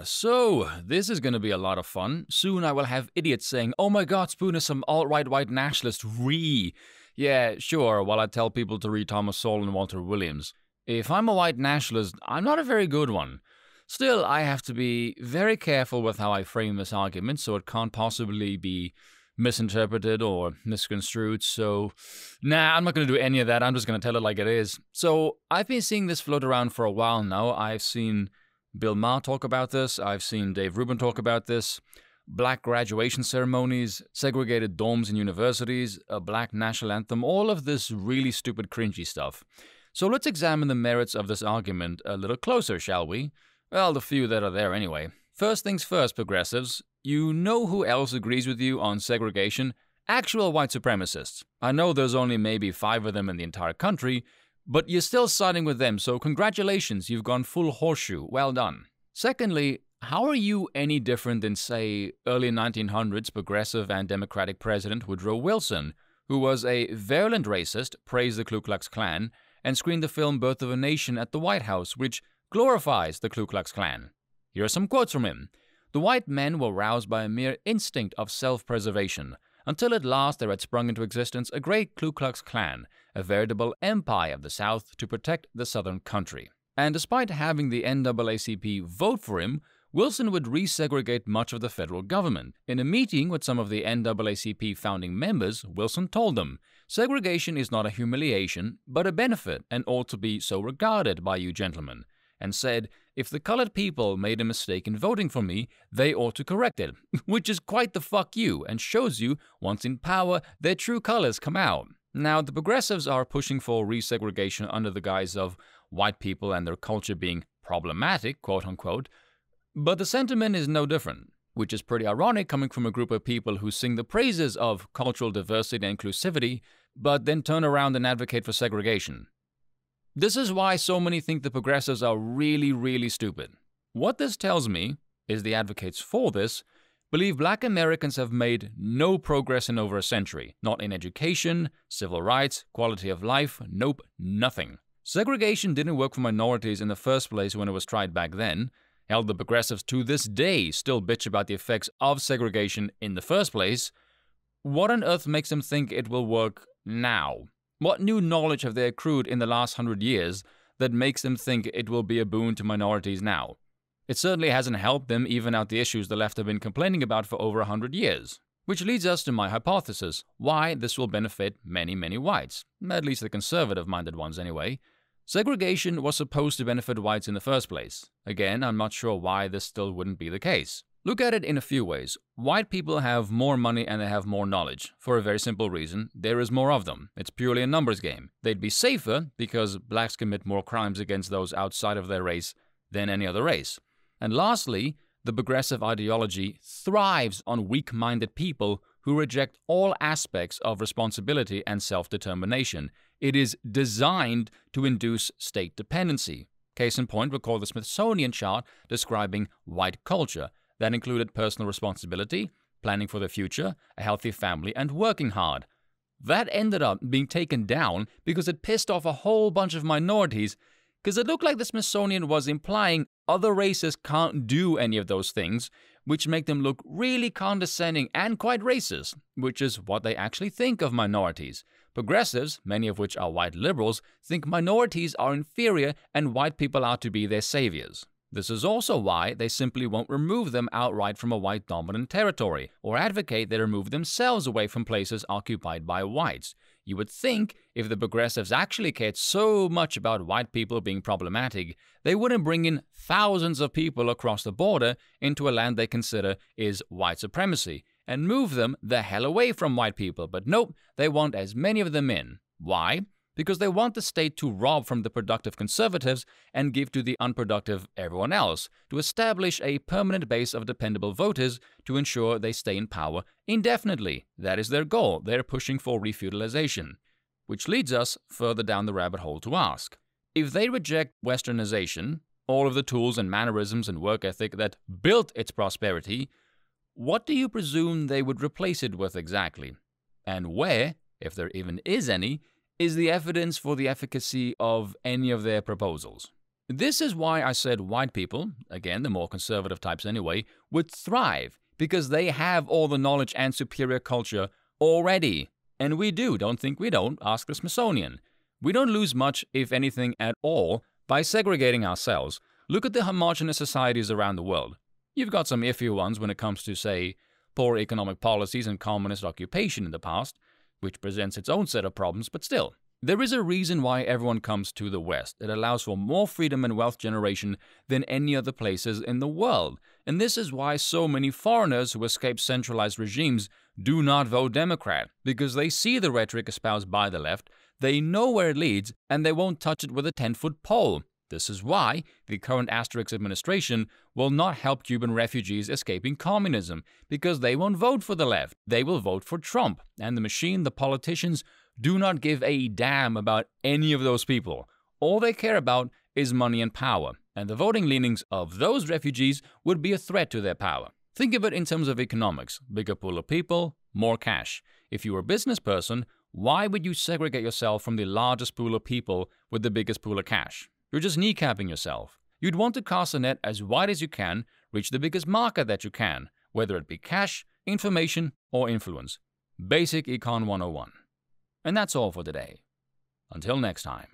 So this is gonna be a lot of fun. Soon I will have idiots saying, "Oh my god, Spoon is some alt-right white nationalist, Yeah, sure, while I tell people to read Thomas Sowell and Walter Williams. If I'm a white nationalist, I'm not a very good one. Still, I have to be very careful with how I frame this argument so it can't possibly be misinterpreted or misconstrued, so nah, I'm not going to do any of that. I'm just going to tell it like it is. So I've been seeing this float around for a while now. I've seen Bill Maher talk about this. I've seen Dave Rubin talk about this. Black graduation ceremonies, segregated dorms in universities, a black national anthem, all of this really stupid cringy stuff. So let's examine the merits of this argument a little closer, shall we? Well, the few that are there anyway. First things first, progressives. You know who else agrees with you on segregation? Actual white supremacists. I know there's only maybe 5 of them in the entire country, but you're still siding with them, so congratulations, you've gone full horseshoe. Well done. Secondly, how are you any different than, say, early 1900s progressive and Democratic President Woodrow Wilson, who was a virulent racist, praised the Ku Klux Klan, and screened the film Birth of a Nation at the White House, which glorifies the Ku Klux Klan? Here are some quotes from him. "The white men were roused by a mere instinct of self-preservation, until at last there had sprung into existence a great Ku Klux Klan, a veritable empire of the South to protect the Southern country." And despite having the NAACP vote for him, Wilson would resegregate much of the federal government. In a meeting with some of the NAACP founding members, Wilson told them, "Segregation is not a humiliation, but a benefit, and ought to be so regarded by you gentlemen," and said, "If the colored people made a mistake in voting for me, they ought to correct it," which is quite the fuck you, and shows you, once in power, their true colors come out. Now, the progressives are pushing for resegregation under the guise of white people and their culture being problematic, quote-unquote, but the sentiment is no different, which is pretty ironic coming from a group of people who sing the praises of cultural diversity and inclusivity, but then turn around and advocate for segregation. This is why so many think the progressives are really, really stupid. What this tells me is the advocates for this believe black Americans have made no progress in over a century. Not in education, civil rights, quality of life, nope, nothing. Segregation didn't work for minorities in the first place when it was tried back then. Hell, the progressives to this day still bitch about the effects of segregation in the first place. What on earth makes them think it will work now? What new knowledge have they accrued in the last 100 years that makes them think it will be a boon to minorities now? It certainly hasn't helped them even out the issues the left have been complaining about for over 100 years. Which leads us to my hypothesis, why this will benefit many, many whites. At least the conservative-minded ones anyway. Segregation was supposed to benefit whites in the first place. Again, I'm not sure why this still wouldn't be the case. Look at it in a few ways. White people have more money and they have more knowledge. For a very simple reason, there is more of them. It's purely a numbers game. They'd be safer because blacks commit more crimes against those outside of their race than any other race. And lastly, the progressive ideology thrives on weak-minded people who reject all aspects of responsibility and self-determination. It is designed to induce state dependency. Case in point, recall the Smithsonian chart describing white culture. That included personal responsibility, planning for the future, a healthy family, and working hard. That ended up being taken down because it pissed off a whole bunch of minorities, because it looked like the Smithsonian was implying other races can't do any of those things, which make them look really condescending and quite racist, which is what they actually think of minorities. Progressives, many of which are white liberals, think minorities are inferior and white people are to be their saviors. This is also why they simply won't remove them outright from a white-dominant territory, or advocate they remove themselves away from places occupied by whites. You would think if the progressives actually cared so much about white people being problematic, they wouldn't bring in thousands of people across the border into a land they consider is white supremacy, and move them the hell away from white people, but nope, they want as many of them in. Why? Because they want the state to rob from the productive conservatives and give to the unproductive everyone else, to establish a permanent base of dependable voters to ensure they stay in power indefinitely. That is their goal. They're pushing for refeudalization. Which leads us further down the rabbit hole to ask, if they reject westernization, all of the tools and mannerisms and work ethic that built its prosperity, what do you presume they would replace it with exactly? And where, if there even is any, is the evidence for the efficacy of any of their proposals? This is why I said white people, again the more conservative types anyway, would thrive, because they have all the knowledge and superior culture already. And we do, don't think we don't, ask the Smithsonian. We don't lose much, if anything at all, by segregating ourselves. Look at the homogenous societies around the world. You've got some iffy ones when it comes to, say, poor economic policies and communist occupation in the past, which presents its own set of problems, but still. There is a reason why everyone comes to the West. It allows for more freedom and wealth generation than any other places in the world. And this is why so many foreigners who escape centralized regimes do not vote Democrat, because they see the rhetoric espoused by the left, they know where it leads, and they won't touch it with a 10-foot pole. This is why the current Asterix administration will not help Cuban refugees escaping communism, because they won't vote for the left. They will vote for Trump, and the machine, the politicians, do not give a damn about any of those people. All they care about is money and power, and the voting leanings of those refugees would be a threat to their power. Think of it in terms of economics. Bigger pool of people, more cash. If you were a business person, why would you segregate yourself from the largest pool of people with the biggest pool of cash? You're just kneecapping yourself. You'd want to cast a net as wide as you can, reach the biggest market that you can, whether it be cash, information, or influence. Basic Econ 101. And that's all for today. Until next time.